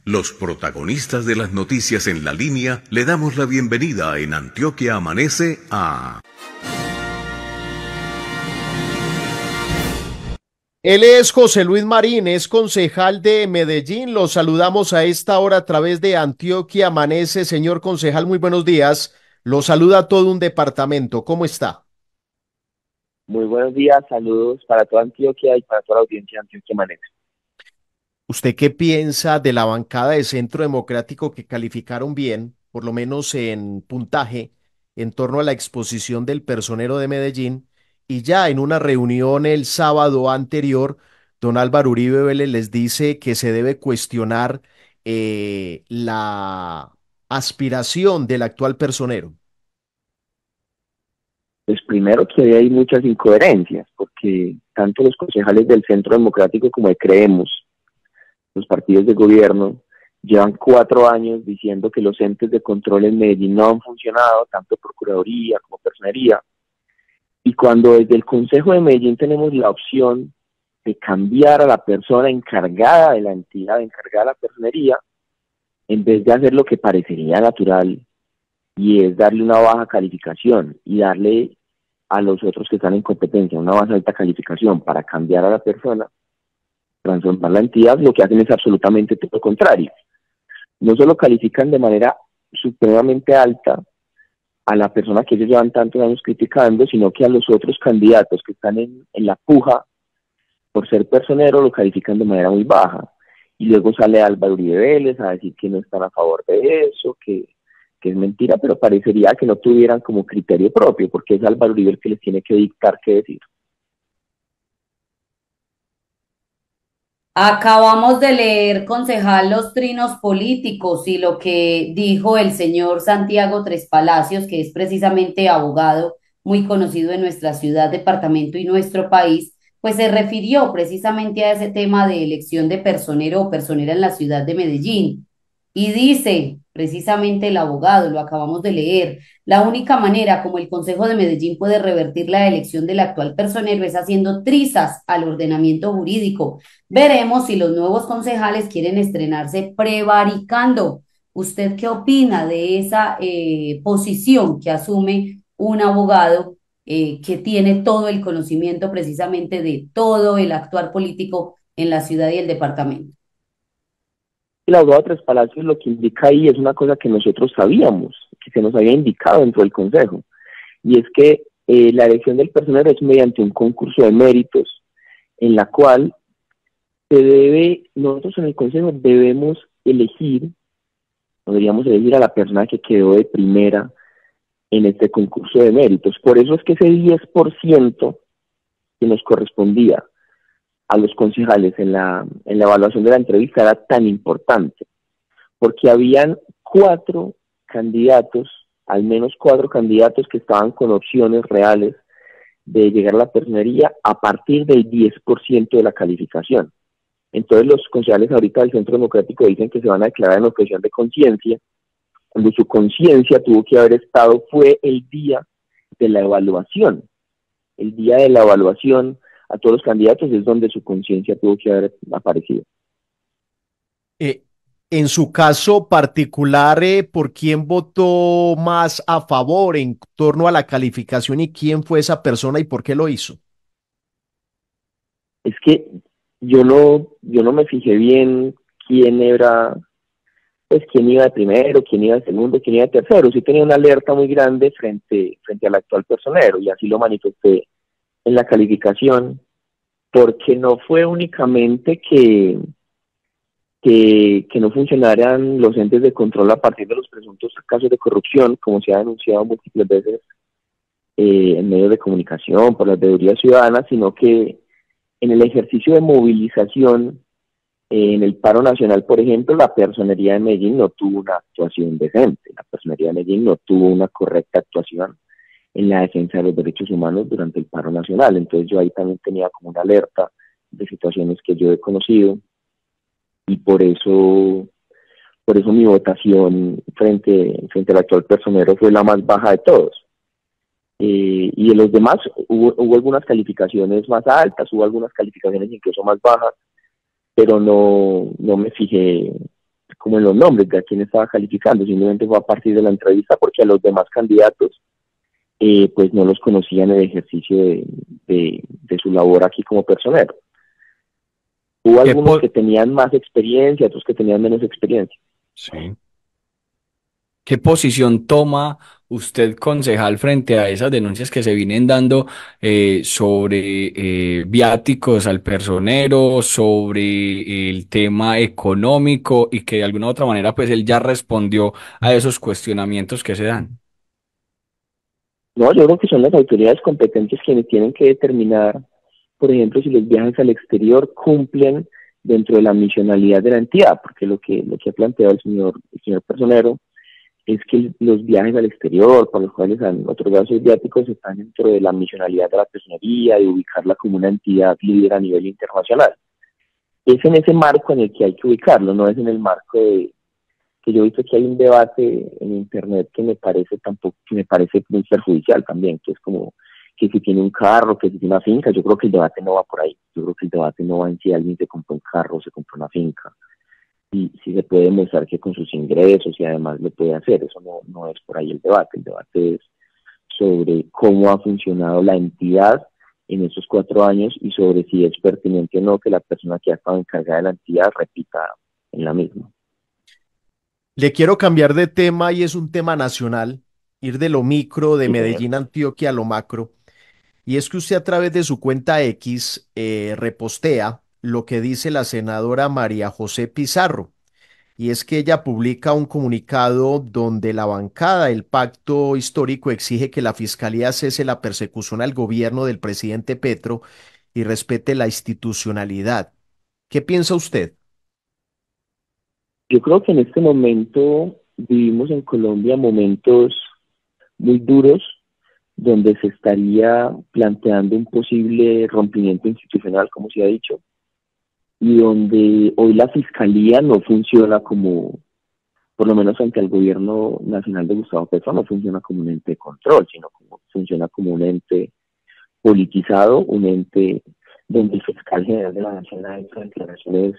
Los protagonistas de las noticias en la línea le damos la bienvenida en Antioquia Amanece a... Él es José Luis Marín, es concejal de Medellín. Los saludamos a esta hora a través de Antioquia Amanece. Señor concejal, muy buenos días. Lo saluda todo un departamento. ¿Cómo está? Muy buenos días, saludos para toda Antioquia y para toda la audiencia de Antioquia Amanece. ¿Usted qué piensa de la bancada de Centro Democrático que calificaron bien, por lo menos en puntaje, en torno a la exposición del personero de Medellín? Y ya en una reunión el sábado anterior, don Álvaro Uribe Vélez les dice que se debe cuestionar la aspiración del actual personero. Pues primero que hay muchas incoherencias, porque tanto los concejales del Centro Democrático como de Creemos, los partidos de gobierno, llevan 4 años diciendo que los entes de control en Medellín no han funcionado, tanto Procuraduría como Personería, y cuando desde el Consejo de Medellín tenemos la opción de cambiar a la persona encargada de la entidad, encargada de la personería, en vez de hacer lo que parecería natural, y es darle una baja calificación y darle a los otros que están en competencia una más alta calificación para cambiar a la persona, transformar la entidad, lo que hacen es absolutamente todo lo contrario. No solo califican de manera supremamente alta a la persona que ellos llevan tantos años criticando, sino que a los otros candidatos que están en la puja por ser personero lo califican de manera muy baja. Y luego sale Álvaro Uribe Vélez a decir que no están a favor de eso, que es mentira, pero parecería que no tuvieran como criterio propio, porque es Álvaro Uribe el que les tiene que dictar qué decir. Acabamos de leer, concejal, los trinos políticos y lo que dijo el señor Santiago Tres Palacios, que es precisamente abogado muy conocido en nuestra ciudad, departamento y nuestro país, pues se refirió precisamente a ese tema de elección de personero o personera en la ciudad de Medellín. Y dice precisamente el abogado, lo acabamos de leer, la única manera como el Consejo de Medellín puede revertir la elección del actual personero es haciendo trizas al ordenamiento jurídico. Veremos si los nuevos concejales quieren estrenarse prevaricando. ¿Usted qué opina de esa posición que asume un abogado que tiene todo el conocimiento precisamente de todo el actuar político en la ciudad y el departamento? El abogado Tres Palacios lo que indica ahí es una cosa que nosotros sabíamos, que se nos había indicado dentro del Consejo, y es que la elección del personero es mediante un concurso de méritos, en la cual nosotros en el Consejo debemos elegir, podríamos elegir a la persona que quedó de primera en este concurso de méritos. Por eso es que ese 10% que nos correspondía a los concejales en la evaluación de la entrevista era tan importante, porque habían 4 candidatos, al menos 4 candidatos que estaban con opciones reales de llegar a la personería a partir del 10% de la calificación. Entonces los concejales ahorita del Centro Democrático dicen que se van a declarar en objeción de conciencia, cuando su conciencia tuvo que haber estado, fue el día de la evaluación. El día de la evaluación a todos los candidatos es donde su conciencia tuvo que haber aparecido. Eh, en su caso particular, ¿por quién votó más a favor en torno a la calificación y quién fue esa persona y por qué lo hizo? Es que yo no me fijé bien quién era, pues quién iba de primero, quién iba de segundo, quién iba de tercero. Sí tenía una alerta muy grande frente al actual personero, y así lo manifesté en la calificación, porque no fue únicamente que no funcionaran los entes de control a partir de los presuntos casos de corrupción, como se ha denunciado múltiples veces en medios de comunicación, por las veedurías ciudadanas, sino que en el ejercicio de movilización, en el paro nacional, por ejemplo, la Personería de Medellín no tuvo una actuación decente, la Personería de Medellín no tuvo una correcta actuación en la defensa de los derechos humanos durante el paro nacional. Entonces yo ahí también tenía como una alerta de situaciones que yo he conocido, y por eso mi votación frente al actual personero fue la más baja de todos. Y de los demás hubo algunas calificaciones más altas, hubo algunas calificaciones incluso más bajas, pero no me fijé como en los nombres de a quién estaba calificando, simplemente fue a partir de la entrevista porque a los demás candidatos pues no los conocía en el ejercicio de su labor aquí como personero. Hubo ¿Qué, algunos que tenían más experiencia, otros que tenían menos experiencia. sí. ¿Qué posición toma usted, concejal, frente a esas denuncias que se vienen dando sobre viáticos al personero, sobre el tema económico y que de alguna u otra manera pues él ya respondió a esos cuestionamientos que se dan? No, yo creo que son las autoridades competentes quienes tienen que determinar, por ejemplo, si los viajes al exterior cumplen dentro de la misionalidad de la entidad, porque lo que ha planteado el señor Personero es que los viajes al exterior, por los cuales han otorgado esos viáticos, están dentro de la misionalidad de la personería, de ubicarla como una entidad líder a nivel internacional. Es en ese marco en el que hay que ubicarlo, no es en el marco de que yo he visto que hay un debate en internet que me parece tampoco, que me parece muy perjudicial también, que es como que si tiene un carro, que si tiene una finca. Yo creo que el debate no va por ahí. Yo creo que el debate no va en si alguien se compró un carro o se compró una finca. Y si se puede demostrar que con sus ingresos y además lo puede hacer. Eso no es por ahí el debate. El debate es sobre cómo ha funcionado la entidad en estos 4 años y sobre si es pertinente o no que la persona que ha estado encargada de la entidad repita en la misma. Le quiero cambiar de tema y es un tema nacional, ir de lo micro de Sí, señor. Medellín, Antioquia a lo macro. Y es que usted a través de su cuenta X repostea lo que dice la senadora María José Pizarro. Y es que ella publica un comunicado donde la bancada del Pacto Histórico exige que la Fiscalía cese la persecución al gobierno del presidente Petro y respete la institucionalidad. ¿Qué piensa usted? Yo creo que en este momento vivimos en Colombia momentos muy duros donde se estaría planteando un posible rompimiento institucional, como se ha dicho, y donde hoy la fiscalía no funciona como, por lo menos ante el gobierno nacional de Gustavo Petro, no funciona como un ente de control, sino como funciona como un ente politizado, un ente donde el fiscal general de la Nación ha hecho declaraciones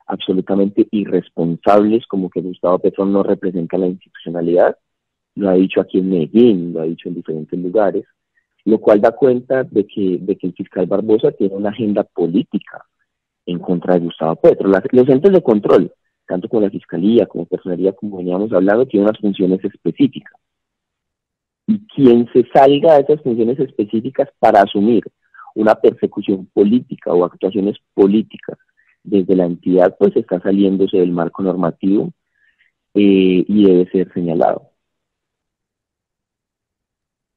absolutamente irresponsables, como que Gustavo Petro no representa la institucionalidad. Lo ha dicho aquí en Medellín, lo ha dicho en diferentes lugares, lo cual da cuenta de que el fiscal Barbosa tiene una agenda política en contra de Gustavo Petro. Los entes de control, tanto como la Fiscalía, como Personería, como veníamos hablando, tienen unas funciones específicas. Y quien se salga de esas funciones específicas para asumir una persecución política o actuaciones políticas desde la entidad, pues está saliéndose del marco normativo y debe ser señalado.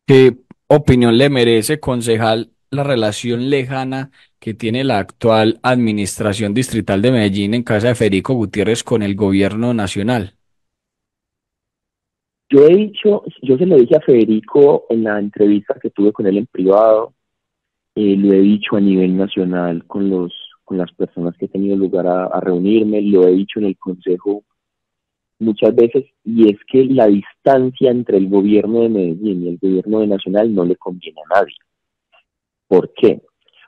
¿Qué opinión le merece, concejal, la relación lejana que tiene la actual administración distrital de Medellín en cabeza de Federico Gutiérrez con el gobierno nacional? Yo se lo dije a Federico en la entrevista que tuve con él en privado, lo he dicho a nivel nacional con las personas que he tenido lugar a reunirme, lo he dicho en el consejo muchas veces, y es que la distancia entre el gobierno de Medellín y el gobierno de Nacional no le conviene a nadie. ¿Por qué?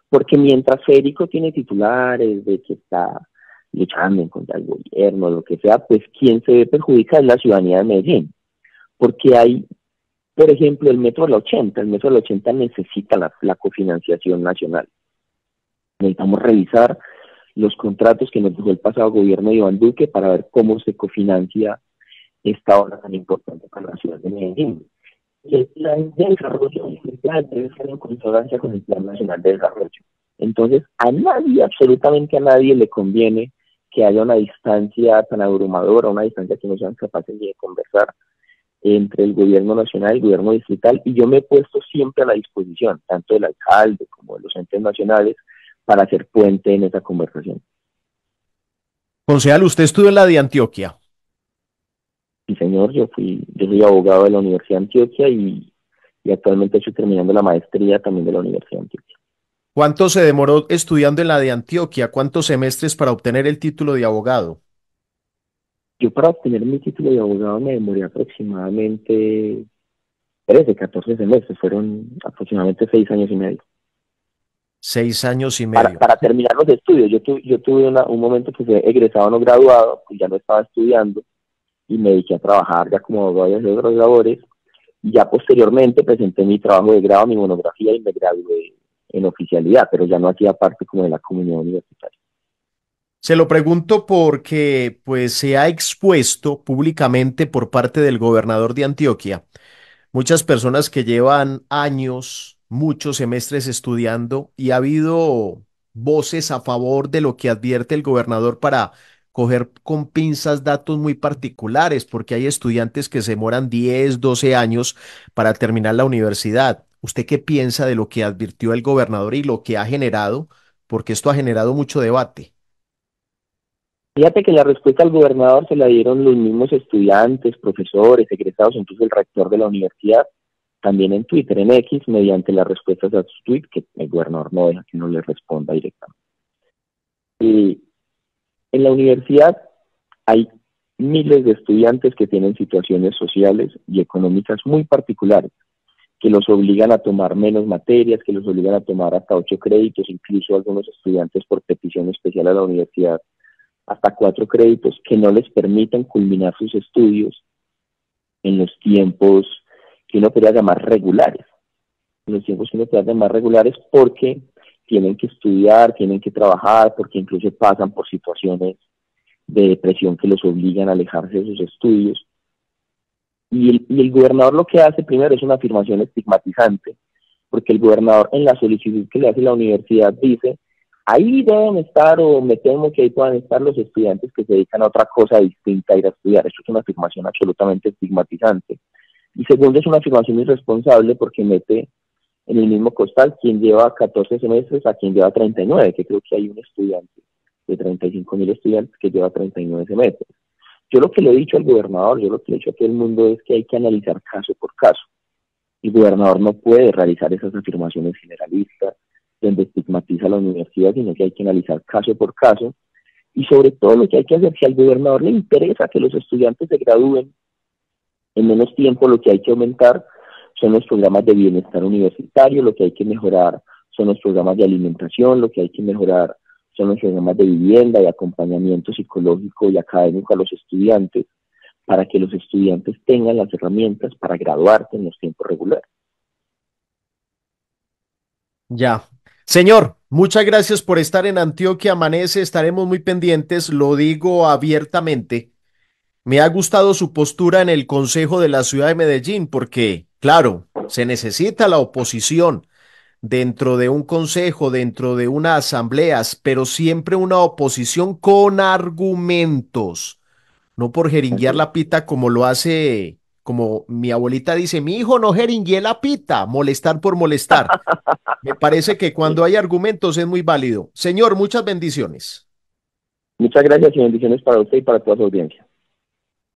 Porque mientras Federico tiene titulares de que está luchando en contra del gobierno, lo que sea, pues quien se ve perjudicado es la ciudadanía de Medellín. Porque hay, por ejemplo, el metro del 80 necesita la cofinanciación nacional. Necesitamos revisar los contratos que nos dejó el pasado gobierno de Iván Duque para ver cómo se cofinancia esta obra tan importante para la ciudad de Medellín. Y el plan de desarrollo distrital debe ser en consonancia con el Plan Nacional de Desarrollo. Entonces, a nadie, absolutamente a nadie le conviene que haya una distancia tan abrumadora, una distancia que no sean capaces de conversar entre el gobierno nacional y el gobierno distrital, y yo me he puesto siempre a la disposición, tanto del alcalde como de los entes nacionales, para hacer puente en esa conversación. Concejal, usted estudió en la de Antioquia. Sí, señor, yo soy abogado de la Universidad de Antioquia y actualmente estoy terminando la maestría también de la Universidad de Antioquia. ¿Cuánto se demoró estudiando en la de Antioquia? ¿Cuántos semestres para obtener el título de abogado? Yo para obtener mi título de abogado me demoré aproximadamente 13, 14 semestres, fueron aproximadamente 6 años y medio. 6 años y para, medio. para terminar los estudios. Yo tuve un momento que fue egresado no graduado, pues ya no estaba estudiando y me dediqué a trabajar ya como abogado y hacer otras labores. Y ya posteriormente presenté mi trabajo de grado, mi monografía y me gradué en oficialidad, pero ya no hacía parte como de la comunidad universitaria. Se lo pregunto porque pues se ha expuesto públicamente por parte del gobernador de Antioquia muchas personas que llevan años, muchos semestres estudiando y ha habido voces a favor de lo que advierte el gobernador para coger con pinzas datos muy particulares, porque hay estudiantes que se demoran 10, 12 años para terminar la universidad. ¿Usted qué piensa de lo que advirtió el gobernador y lo que ha generado? Porque esto ha generado mucho debate. Fíjate que la respuesta al gobernador se la dieron los mismos estudiantes, profesores, egresados, incluso el rector de la universidad, también en Twitter, en X, mediante las respuestas a sus tweets, que el gobernador no deja que no le responda directamente. Y en la universidad hay miles de estudiantes que tienen situaciones sociales y económicas muy particulares, que los obligan a tomar menos materias, que los obligan a tomar hasta 8 créditos, incluso algunos estudiantes por petición especial a la universidad, hasta 4 créditos, que no les permiten culminar sus estudios en los tiempos que uno podría llamar regulares, en los tiempos que uno podría llamar regulares porque tienen que estudiar, tienen que trabajar, porque incluso pasan por situaciones de depresión que los obligan a alejarse de sus estudios. Y el gobernador lo que hace primero es una afirmación estigmatizante, porque el gobernador en la solicitud que le hace la universidad dice, ahí deben estar o me temo que ahí puedan estar los estudiantes que se dedican a otra cosa distinta a ir a estudiar. Esto es una afirmación absolutamente estigmatizante. Y segundo, es una afirmación irresponsable porque mete en el mismo costal quien lleva 14 semestres a quien lleva 39, que creo que hay un estudiante de 35.000 estudiantes que lleva 39 semestres. Yo lo que le he dicho al gobernador, yo lo que le he dicho a todo el mundo es que hay que analizar caso por caso. El gobernador no puede realizar esas afirmaciones generalistas donde estigmatiza a la universidad, sino que hay que analizar caso por caso. Y sobre todo lo que hay que hacer, si al gobernador le interesa que los estudiantes se gradúen en menos tiempo, lo que hay que aumentar son los programas de bienestar universitario, lo que hay que mejorar son los programas de alimentación, lo que hay que mejorar son los programas de vivienda, de acompañamiento psicológico y académico a los estudiantes, para que los estudiantes tengan las herramientas para graduarse en los tiempos regulares. Ya. Señor, muchas gracias por estar en Antioquia Amanece. Estaremos muy pendientes, lo digo abiertamente. Me ha gustado su postura en el Consejo de la Ciudad de Medellín porque, claro, se necesita la oposición dentro de un consejo, dentro de unas asambleas, pero siempre una oposición con argumentos, no por jeringuear Así es. la pita como lo hace, como mi abuelita dice, mi hijo no jeringuee la pita, molestar por molestar. Me parece que cuando hay argumentos es muy válido. Señor, muchas bendiciones. Muchas gracias y bendiciones para usted y para toda su audiencia.